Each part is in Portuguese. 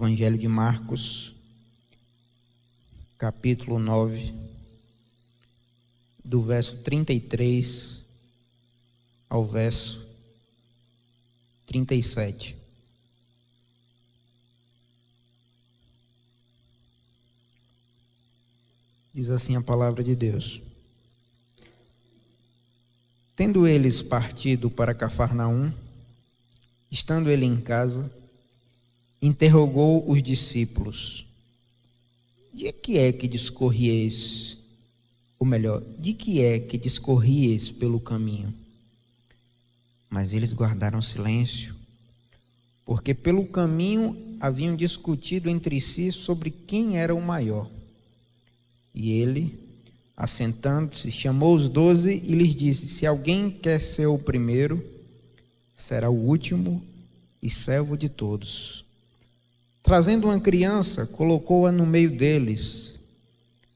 Evangelho de Marcos, capítulo 9, do verso 33 ao verso 37. Diz assim a palavra de Deus: Tendo eles partido para Cafarnaum, estando ele em casa, interrogou os discípulos: de que é que discorrieis? Ou melhor, de que é que discorrieis pelo caminho? Mas eles guardaram silêncio, porque pelo caminho haviam discutido entre si sobre quem era o maior. E ele, assentando-se, chamou os 12 e lhes disse: se alguém quer ser o primeiro, será o último e servo de todos. Trazendo uma criança, colocou-a no meio deles,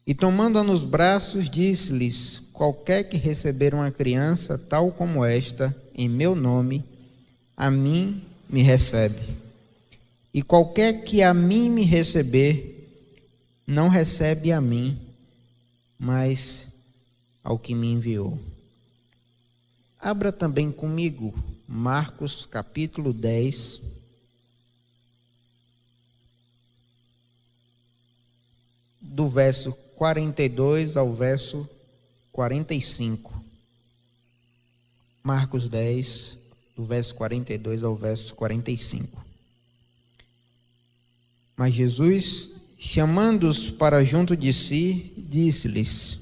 e tomando-a nos braços, disse-lhes: qualquer que receber uma criança tal como esta, em meu nome, a mim me recebe. E qualquer que a mim me receber, não recebe a mim, mas ao que me enviou. Abra também comigo Marcos capítulo 10, do verso 42 ao verso 45. Marcos 10, do verso 42 ao verso 45. Mas Jesus, chamando-os para junto de si, disse-lhes: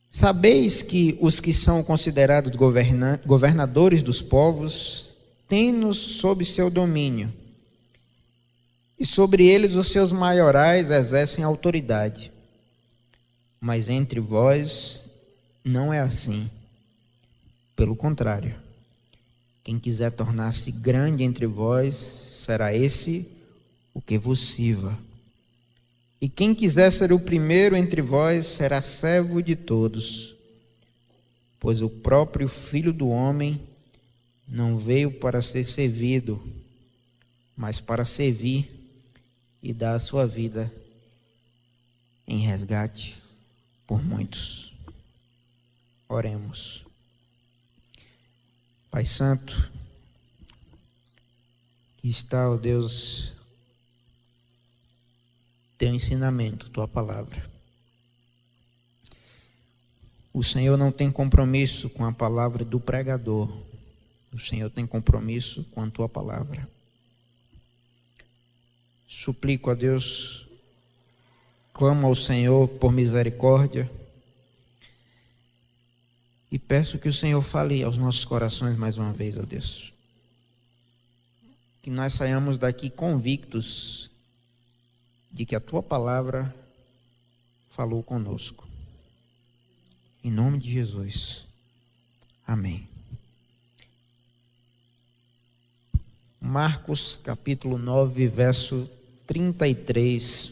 sabeis que os que são considerados governadores dos povos têm-nos sob seu domínio, e sobre eles os seus maiorais exercem autoridade. Mas entre vós não é assim. Pelo contrário, quem quiser tornar-se grande entre vós, será esse o que vos sirva. E quem quiser ser o primeiro entre vós, será servo de todos. Pois o próprio Filho do Homem não veio para ser servido, mas para servir e dar a sua vida em resgate por muitos. Oremos. Pai Santo, que está, ó Deus, teu ensinamento, tua palavra. O Senhor não tem compromisso com a palavra do pregador. O Senhor tem compromisso com a tua palavra. Suplico a Deus, clamo ao Senhor por misericórdia e peço que o Senhor fale aos nossos corações mais uma vez, ó Deus. Que nós saiamos daqui convictos de que a tua palavra falou conosco. Em nome de Jesus. Amém. Marcos capítulo 9, verso 33.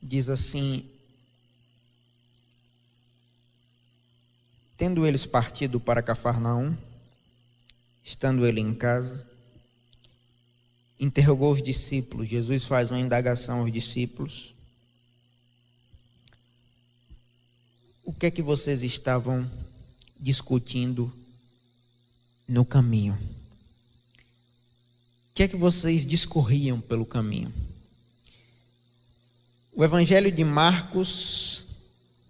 Diz assim: tendo eles partido para Cafarnaum, estando ele em casa, interrogou os discípulos. Jesus faz uma indagação aos discípulos: o que é que vocês estavam discutindo no caminho? O que é que vocês discorriam pelo caminho? O Evangelho de Marcos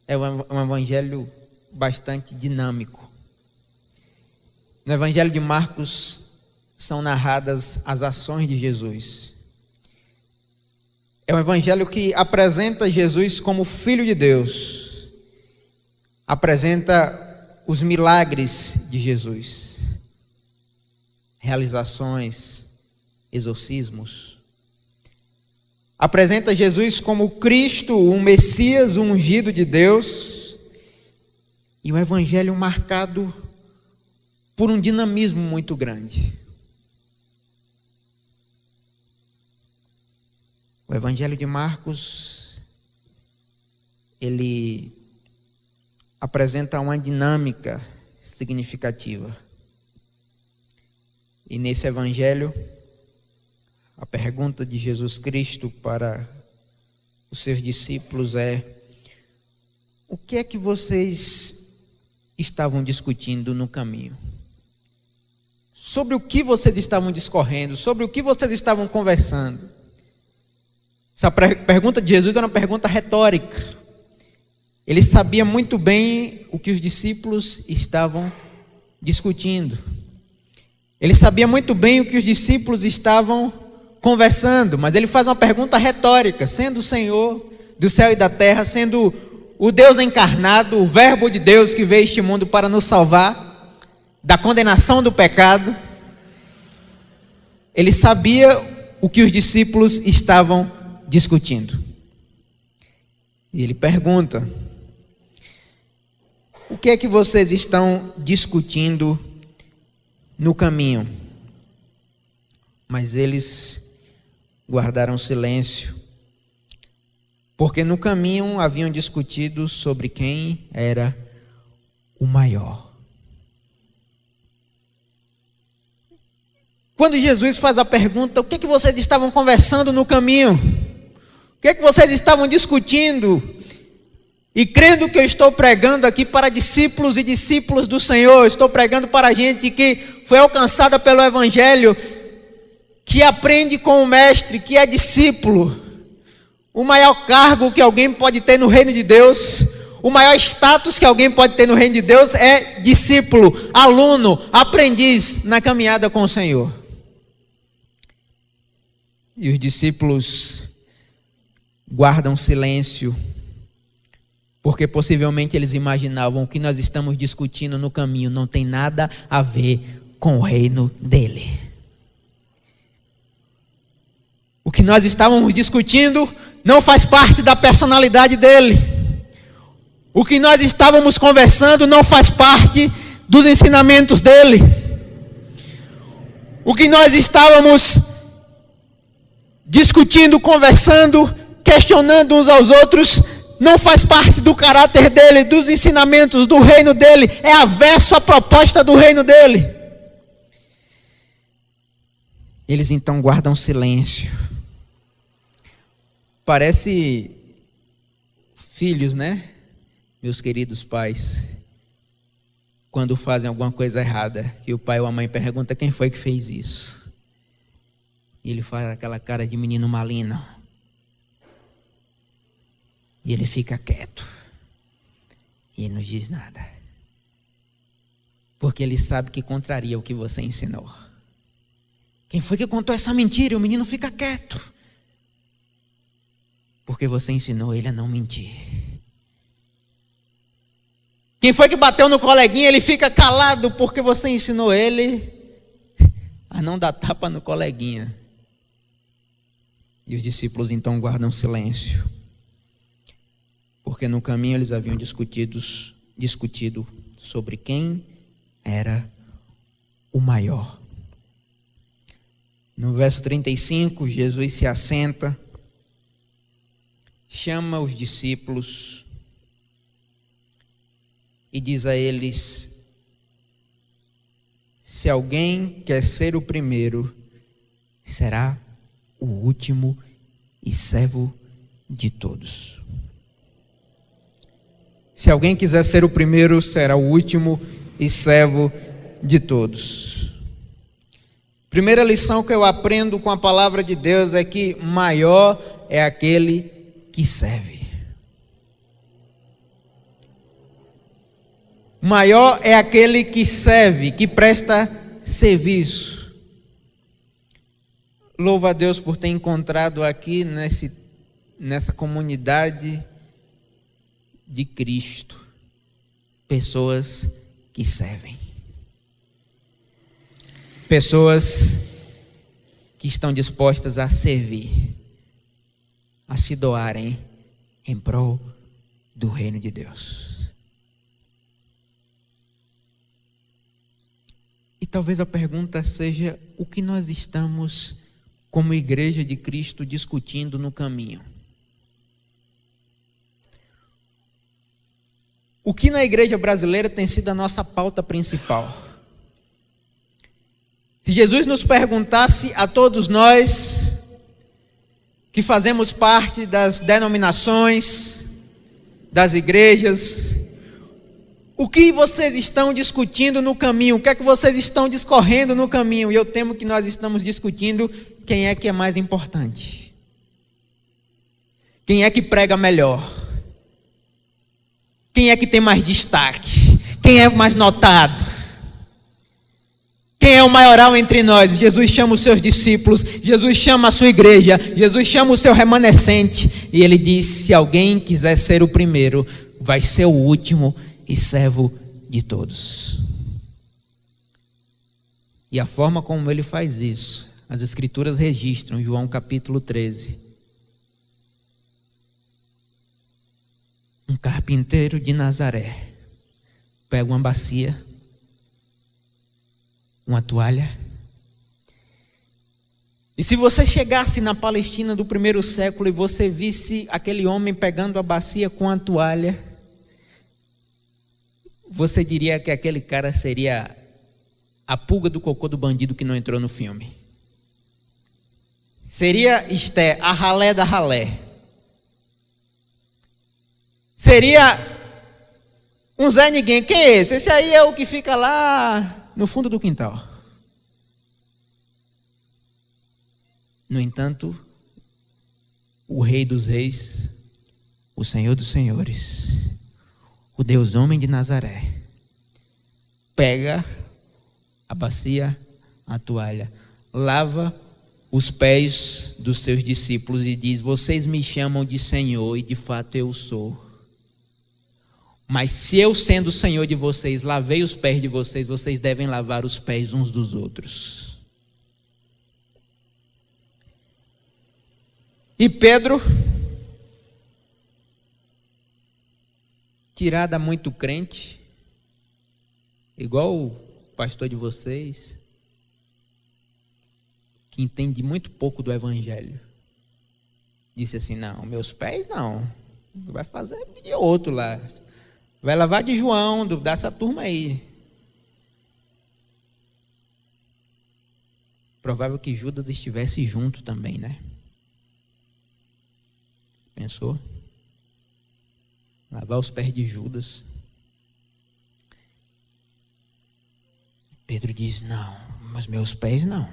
é um evangelho bastante dinâmico. No Evangelho de Marcos são narradas as ações de Jesus. É um evangelho que apresenta Jesus como Filho de Deus, apresenta os milagres de Jesus, realizações, exorcismos. Apresenta Jesus como Cristo, o Messias, o ungido de Deus, e o evangelho marcado por um dinamismo muito grande. O Evangelho de Marcos, ele apresenta uma dinâmica significativa. E nesse evangelho, a pergunta de Jesus Cristo para os seus discípulos é: o que é que vocês estavam discutindo no caminho? Sobre o que vocês estavam discorrendo? Sobre o que vocês estavam conversando? Essa pergunta de Jesus era uma pergunta retórica. Ele sabia muito bem o que os discípulos estavam discutindo. Ele sabia muito bem o que os discípulos estavam conversando, mas ele faz uma pergunta retórica, sendo o Senhor do céu e da terra, sendo o Deus encarnado, o Verbo de Deus que veio a este mundo para nos salvar da condenação do pecado. Ele sabia o que os discípulos estavam discutindo. E ele pergunta: o que é que vocês estão discutindo no caminho? Mas eles guardaram silêncio, porque no caminho haviam discutido sobre quem era o maior. Quando Jesus faz a pergunta: o que é que vocês estavam conversando no caminho? O que é que vocês estavam discutindo? E crendo que eu estou pregando aqui para discípulos e discípulos do Senhor, estou pregando para gente que foi alcançada pelo Evangelho, que aprende com o Mestre, que é discípulo. O maior cargo que alguém pode ter no reino de Deus, o maior status que alguém pode ter no reino de Deus é discípulo, aluno, aprendiz na caminhada com o Senhor. E os discípulos guardam silêncio, porque possivelmente eles imaginavam: o que nós estamos discutindo no caminho não tem nada a ver com o reino dele. O que nós estávamos discutindo não faz parte da personalidade dele. O que nós estávamos conversando não faz parte dos ensinamentos dele. O que nós estávamos discutindo, conversando, questionando uns aos outros, não faz parte do caráter dele, dos ensinamentos do reino dele, é avesso à proposta do reino dele. Eles então guardam silêncio. Parece filhos, né? Meus queridos pais, quando fazem alguma coisa errada, e o pai ou a mãe pergunta: quem foi que fez isso? E ele faz aquela cara de menino maligno. E ele fica quieto. E não diz nada. Porque ele sabe que contraria o que você ensinou. Quem foi que contou essa mentira? E o menino fica quieto. Porque você ensinou ele a não mentir. Quem foi que bateu no coleguinha? Ele fica calado porque você ensinou ele a não dar tapa no coleguinha. E os discípulos então guardam silêncio, porque no caminho eles haviam discutido sobre quem era o maior. No verso 35, Jesus se assenta, chama os discípulos e diz a eles: se alguém quer ser o primeiro, será o último e servo de todos. Se alguém quiser ser o primeiro, será o último e servo de todos. Primeira lição que eu aprendo com a palavra de Deus é que maior é aquele que serve. Maior é aquele que serve, que presta serviço. Louvo a Deus por ter encontrado aqui nessa comunidade de Cristo pessoas que servem. Pessoas que estão dispostas a servir, a se doarem em prol do reino de Deus. E talvez a pergunta seja: o que nós estamos, como igreja de Cristo, discutindo no caminho? O que na igreja brasileira tem sido a nossa pauta principal? Se Jesus nos perguntasse a todos nós que fazemos parte das denominações, das igrejas, o que vocês estão discutindo no caminho? O que é que vocês estão discorrendo no caminho? E eu temo que nós estamos discutindo quem é que é mais importante. Quem é que prega melhor? Quem é que tem mais destaque? Quem é mais notado? Quem é o maioral entre nós? Jesus chama os seus discípulos, Jesus chama a sua igreja, Jesus chama o seu remanescente. E ele diz: se alguém quiser ser o primeiro, vai ser o último e servo de todos. E a forma como ele faz isso, as escrituras registram, João capítulo 13. Um carpinteiro de Nazaré pega uma bacia, uma toalha. E se você chegasse na Palestina do primeiro século e você visse aquele homem pegando a bacia com a toalha, você diria que aquele cara seria a pulga do cocô do bandido que não entrou no filme. Seria Esté, a ralé da ralé. Seria um Zé Ninguém. Quem é esse? Esse aí é o que fica lá no fundo do quintal. No entanto, o Rei dos Reis, o Senhor dos Senhores, o Deus homem de Nazaré, pega a bacia, a toalha, lava os pés dos seus discípulos e diz: vocês me chamam de Senhor, e de fato eu sou. Mas se eu, sendo o Senhor de vocês, lavei os pés de vocês, vocês devem lavar os pés uns dos outros. E Pedro, tirada muito crente, igual o pastor de vocês, que entende muito pouco do evangelho, disse assim: não, meus pés não, vai fazer de outro lá, vai lavar de João, dessa turma aí. Provável que Judas estivesse junto também, né? Pensou? Lavar os pés de Judas. Pedro diz: não, mas meus pés não.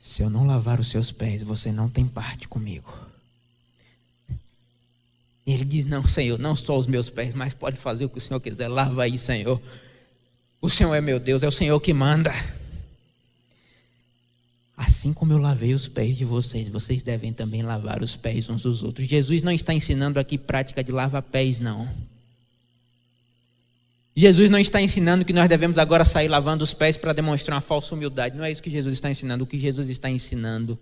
Se eu não lavar os seus pés, você não tem parte comigo. E ele diz: não, Senhor, não só os meus pés, mas pode fazer o que o Senhor quiser. Lava aí, Senhor. O Senhor é meu Deus, é o Senhor que manda. Assim como eu lavei os pés de vocês, vocês devem também lavar os pés uns dos outros. Jesus não está ensinando aqui prática de lava-pés, não. Jesus não está ensinando que nós devemos agora sair lavando os pés para demonstrar uma falsa humildade. Não é isso que Jesus está ensinando. O que Jesus está ensinando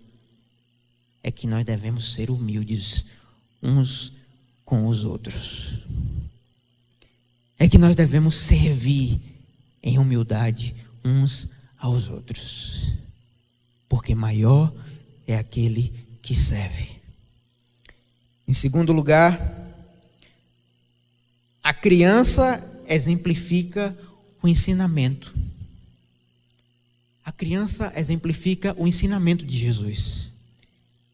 é que nós devemos ser humildes uns com os outros. É que nós devemos servir em humildade uns aos outros. Porque maior é aquele que serve. Em segundo lugar, a criança exemplifica o ensinamento. A criança exemplifica o ensinamento de Jesus.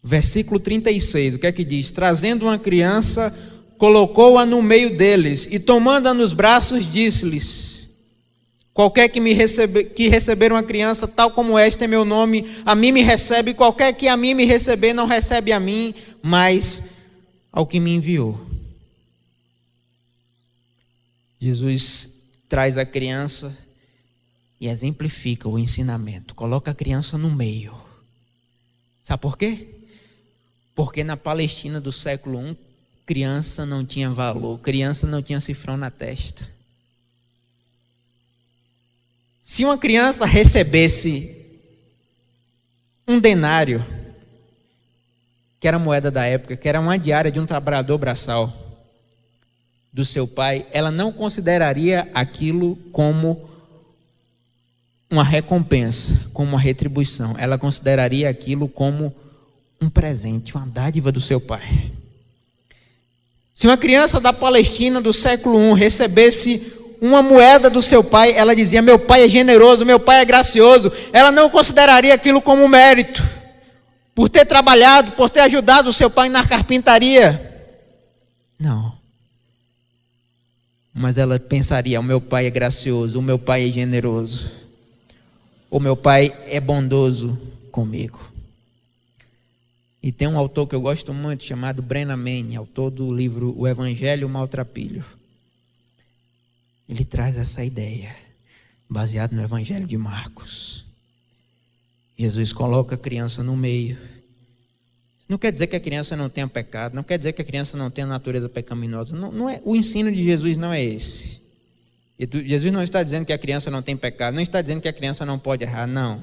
Versículo 36, o que é que diz? Trazendo uma criança, colocou-a no meio deles, e tomando-a nos braços, disse-lhes: qualquer que receber uma criança tal como esta em meu nome, a mim me recebe. Qualquer que a mim me receber, não recebe a mim, mas ao que me enviou. Jesus traz a criança e exemplifica o ensinamento. Coloca a criança no meio. Sabe por quê? Porque na Palestina do século I, criança não tinha valor, criança não tinha cifrão na testa. Se uma criança recebesse um denário, que era a moeda da época, que era uma diária de um trabalhador braçal do seu pai, ela não consideraria aquilo como uma recompensa, como uma retribuição. Ela consideraria aquilo como um presente, uma dádiva do seu pai. Se uma criança da Palestina do século I recebesse uma moeda do seu pai, ela dizia: meu pai é generoso, meu pai é gracioso. Ela não consideraria aquilo como mérito, por ter trabalhado, por ter ajudado o seu pai na carpintaria. Não. Mas ela pensaria: o meu pai é gracioso, o meu pai é generoso, o meu pai é bondoso comigo. E tem um autor que eu gosto muito, chamado Brennan Manning, autor do livro O Evangelho Maltrapilho. Ele traz essa ideia, baseado no Evangelho de Marcos. Jesus coloca a criança no meio. Não quer dizer que a criança não tenha pecado, não quer dizer que a criança não tenha natureza pecaminosa. Não é, o ensino de Jesus não é esse. Jesus não está dizendo que a criança não tem pecado, não está dizendo que a criança não pode errar, não.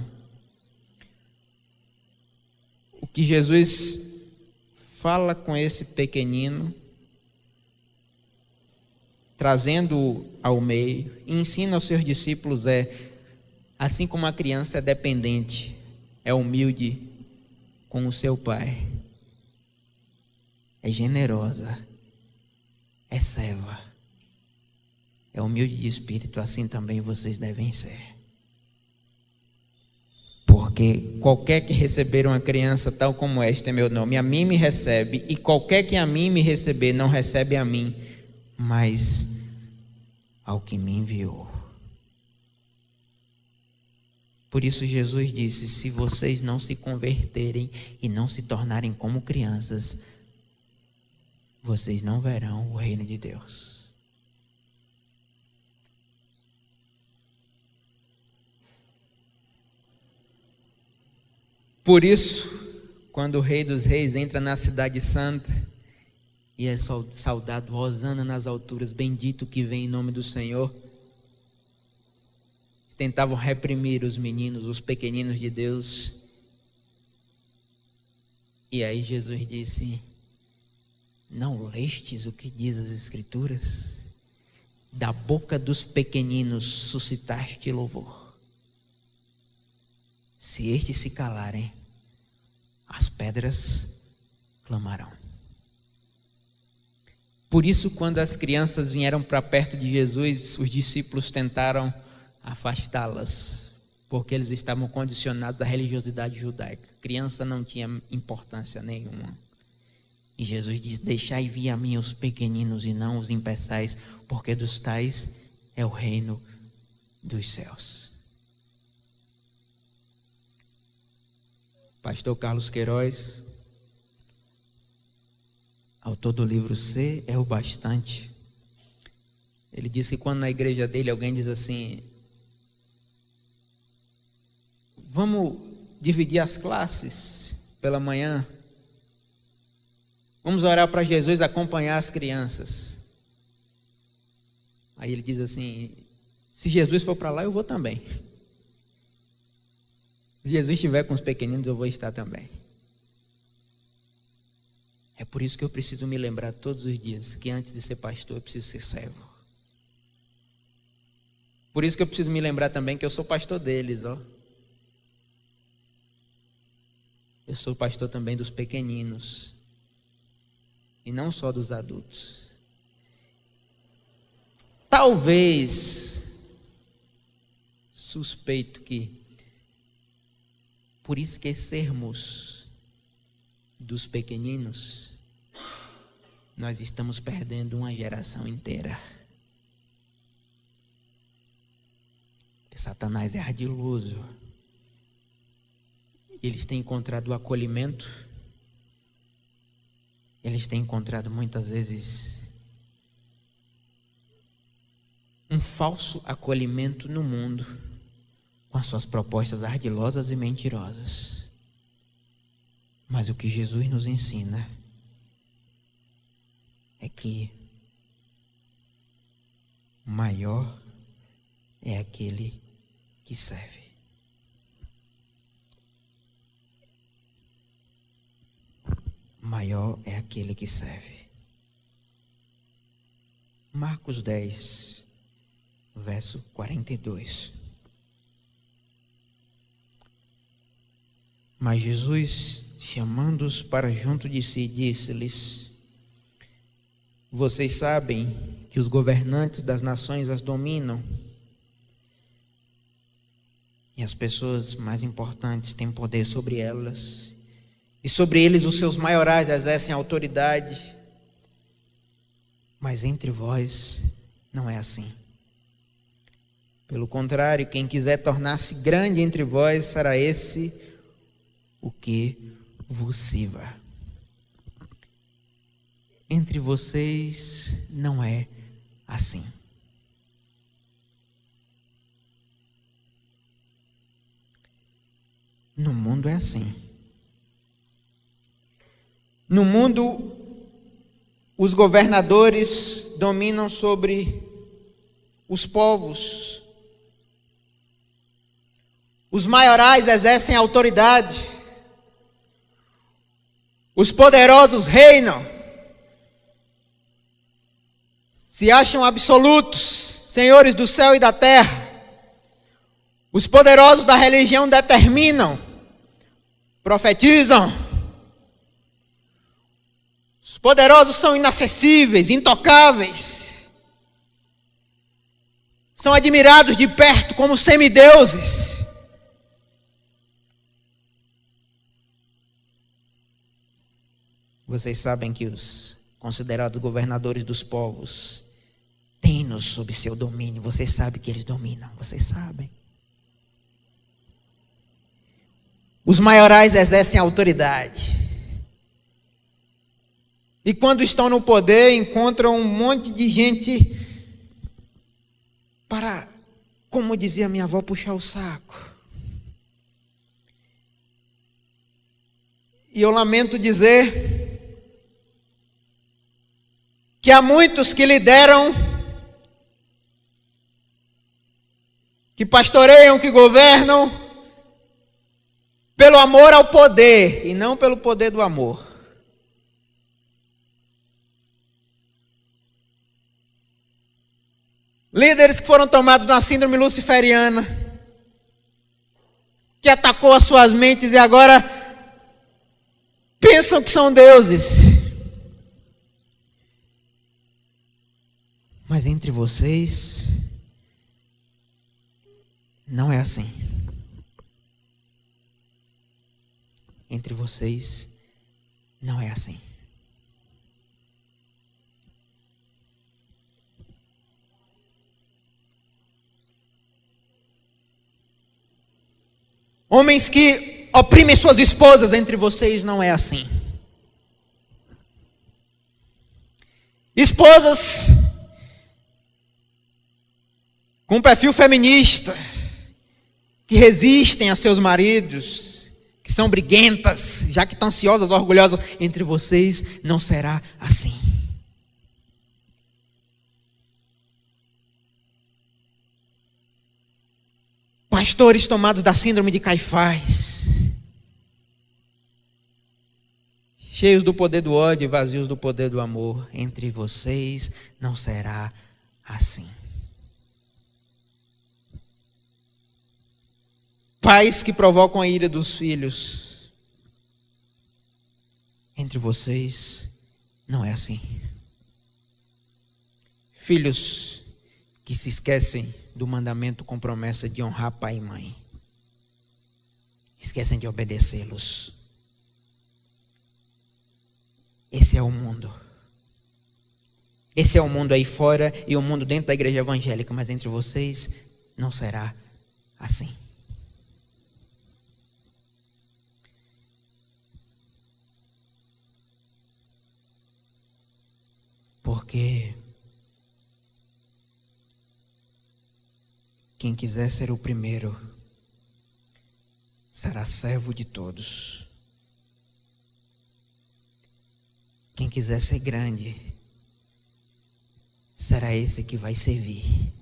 O que Jesus fala com esse pequenino, trazendo-o ao meio, e ensina aos seus discípulos assim como a criança é dependente, é humilde com o seu pai, é generosa, é serva, é humilde de espírito, assim também vocês devem ser. Porque qualquer que receber uma criança tal como esta em meu nome, a mim me recebe, e qualquer que a mim me receber, não recebe a mim, mas ao que me enviou. Por isso Jesus disse: se vocês não se converterem e não se tornarem como crianças, vocês não verão o reino de Deus. Por isso, quando o Rei dos Reis entra na cidade santa e é saudado: hosana nas alturas, bendito que vem em nome do Senhor, tentavam reprimir os meninos, os pequeninos de Deus. E aí Jesus disse: não lestes o que diz as Escrituras? Da boca dos pequeninos suscitaste louvor. Se estes se calarem, as pedras clamarão. Por isso, quando as crianças vieram para perto de Jesus, os discípulos tentaram afastá-las, porque eles estavam condicionados à religiosidade judaica. A criança não tinha importância nenhuma. E Jesus diz: deixai vir a mim os pequeninos e não os impeçais, porque dos tais é o reino dos céus. Pastor Carlos Queiroz, autor do livro Ser é o Bastante, ele diz que quando na igreja dele alguém diz assim: vamos dividir as classes pela manhã, vamos orar para Jesus acompanhar as crianças. Aí ele diz assim: se Jesus for para lá, eu vou também. Se Jesus estiver com os pequeninos, eu vou estar também. É por isso que eu preciso me lembrar todos os dias que antes de ser pastor, eu preciso ser servo. Por isso que eu preciso me lembrar também que eu sou pastor deles, ó. Eu sou pastor também dos pequeninos, e não só dos adultos. Talvez, suspeito que, por esquecermos dos pequeninos, nós estamos perdendo uma geração inteira. Porque Satanás é ardiloso. Eles têm encontrado o acolhimento, eles têm encontrado muitas vezes um falso acolhimento no mundo, com as suas propostas ardilosas e mentirosas. Mas o que Jesus nos ensina é que maior é aquele que serve. Maior é aquele que serve. Marcos 10, verso 42. Mas Jesus, chamando-os para junto de si, disse-lhes: Vocês sabem que os governantes das nações as dominam. E as pessoas mais importantes têm poder sobre elas. E sobre eles os seus maiorais exercem autoridade. Mas entre vós não é assim. Pelo contrário, quem quiser tornar-se grande entre vós, será esse o que vos sirva. Entre vocês não é assim. No mundo é assim. No mundo, os governadores dominam sobre os povos. Os maiorais exercem autoridade. Os poderosos reinam. Se acham absolutos, senhores do céu e da terra. Os poderosos da religião determinam, profetizam. Os poderosos são inacessíveis, intocáveis. São admirados de perto como semideuses. Vocês sabem que os considerados governadores dos povos têm-nos sob seu domínio. Vocês sabem que eles dominam, vocês sabem. Os maiorais exercem autoridade. E quando estão no poder, encontram um monte de gente para, como dizia minha avó, puxar o saco. E eu lamento dizer que há muitos que lideram, que pastoreiam, que governam, pelo amor ao poder e não pelo poder do amor. Líderes que foram tomados na síndrome luciferiana, que atacou as suas mentes e agora pensam que são deuses. Mas entre vocês não é assim. Entre vocês não é assim. Homens que oprimem suas esposas, entre vocês não é assim. Esposas com perfil feminista, que resistem a seus maridos, que são briguentas, já que estão ansiosas, orgulhosas, entre vocês não será assim. Pastores tomados da síndrome de Caifás, cheios do poder do ódio e vazios do poder do amor, entre vocês não será assim. Pais que provocam a ira dos filhos, entre vocês não é assim. Filhos que se esquecem do mandamento com promessa de honrar pai e mãe, esquecem de obedecê-los. Esse é o mundo. Esse é o mundo aí fora e o mundo dentro da igreja evangélica, mas entre vocês não será assim. Porque quem quiser ser o primeiro será servo de todos. Quem quiser ser grande será esse que vai servir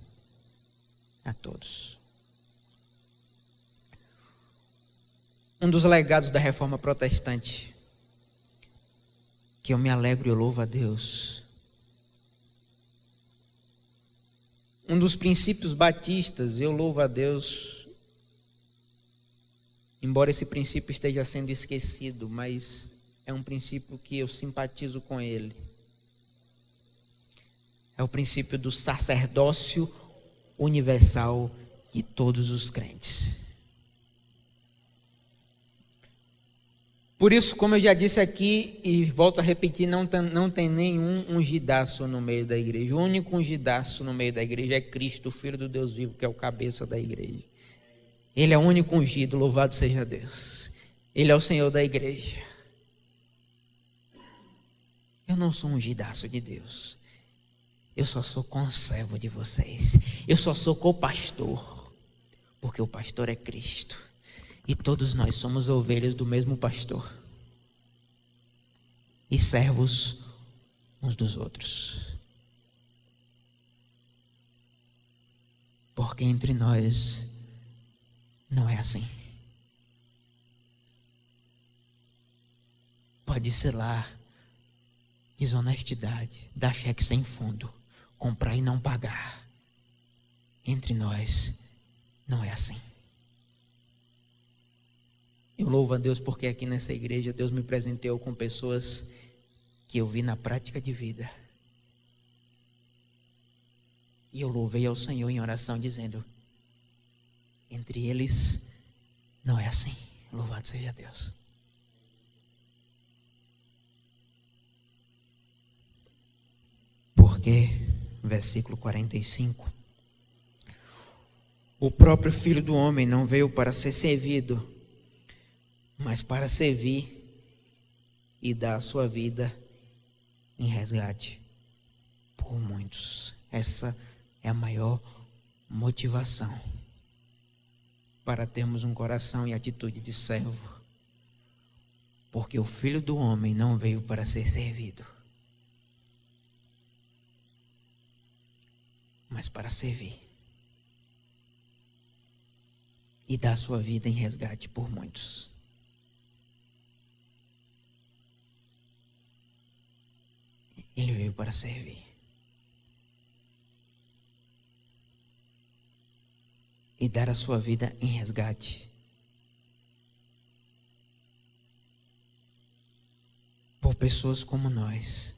a todos. Um dos legados da reforma protestante, que eu me alegro e eu louvo a Deus, um dos princípios batistas, eu louvo a Deus, embora esse princípio esteja sendo esquecido, mas é um princípio que eu simpatizo com ele. É o princípio do sacerdócio universal de todos os crentes. Por isso, como eu já disse aqui e volto a repetir, não tem nenhum ungidaço no meio da igreja. O único ungidaço no meio da igreja é Cristo, o Filho do Deus vivo, que é o cabeça da igreja. Ele é o único ungido, louvado seja Deus. Ele é o Senhor da igreja. Eu não sou ungidaço de Deus. Eu só sou conservo de vocês. Eu só sou co-pastor. Porque o pastor é Cristo. E todos nós somos ovelhas do mesmo pastor. E servos uns dos outros. Porque entre nós não é assim. Pode ser lá desonestidade, dar cheque sem fundo, comprar e não pagar. Entre nós não é assim. Eu louvo a Deus porque aqui nessa igreja Deus me presenteou com pessoas que eu vi na prática de vida. E eu louvei ao Senhor em oração dizendo: entre eles não é assim. Louvado seja Deus. Porque, versículo 45, o próprio Filho do Homem não veio para ser servido, mas para servir e dar a sua vida em resgate por muitos. Essa é a maior motivação para termos um coração e atitude de servo. Porque o Filho do Homem não veio para ser servido, mas para servir e dar a sua vida em resgate por muitos. Ele veio para servir. E dar a sua vida em resgate. Por pessoas como nós,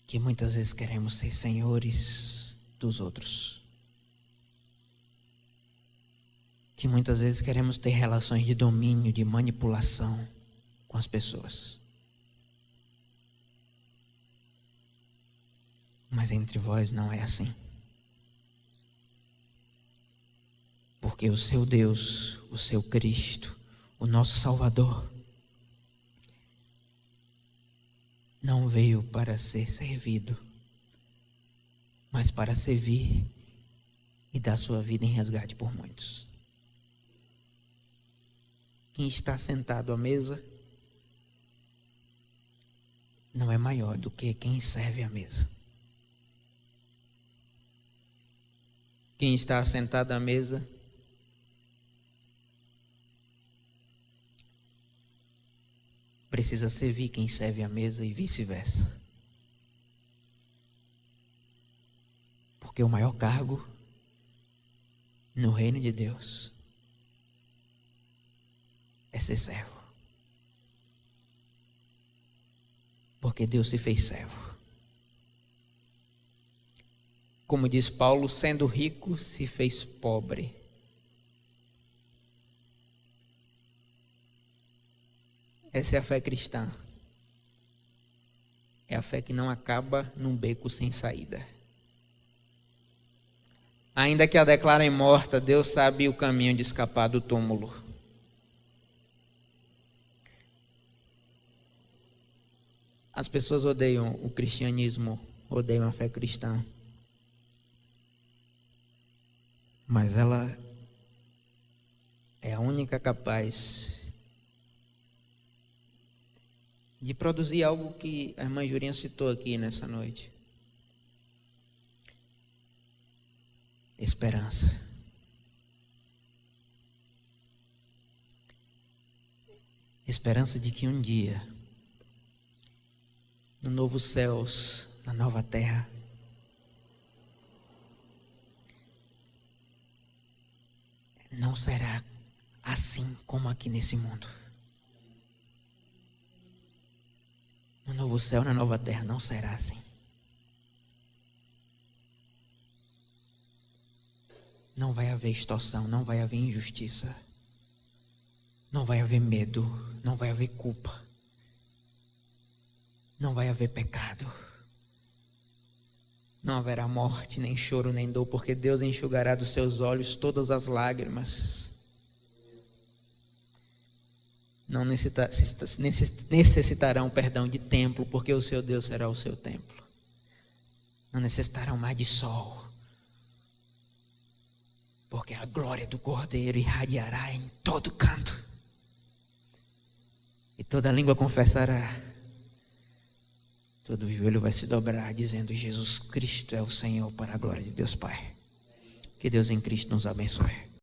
que muitas vezes queremos ser senhores dos outros. Que muitas vezes queremos ter relações de domínio, de manipulação com as pessoas. Mas entre vós não é assim. Porque o seu Deus, o seu Cristo, o nosso Salvador, não veio para ser servido, mas para servir e dar sua vida em resgate por muitos. Quem está sentado à mesa não é maior do que quem serve à mesa. Quem está sentado à mesa precisa servir quem serve à mesa e vice-versa. Porque o maior cargo no reino de Deus é ser servo. Porque Deus se fez servo. Como diz Paulo, sendo rico, se fez pobre. Essa é a fé cristã. É a fé que não acaba num beco sem saída. Ainda que a declarem morta, Deus sabe o caminho de escapar do túmulo. As pessoas odeiam o cristianismo, odeiam a fé cristã. Mas ela é a única capaz de produzir algo que a irmã Jurinha citou aqui nessa noite. Esperança. Esperança de que um dia, no novo céus, na nova terra, não será assim como aqui nesse mundo. No novo céu, na nova terra, não será assim. não vai haver extorsão, não vai haver injustiça, não vai haver medo, não vai haver culpa, não vai haver pecado, não haverá morte, nem choro, nem dor, porque Deus enxugará dos seus olhos todas as lágrimas. Não necessitarão, perdão, de templo, porque o seu Deus será o seu templo. Não necessitarão mais de sol, porque a glória do Cordeiro irradiará em todo canto, e toda língua confessará, todo joelho vai se dobrar, dizendo: Jesus Cristo é o Senhor, para a glória de Deus Pai. Que Deus em Cristo nos abençoe.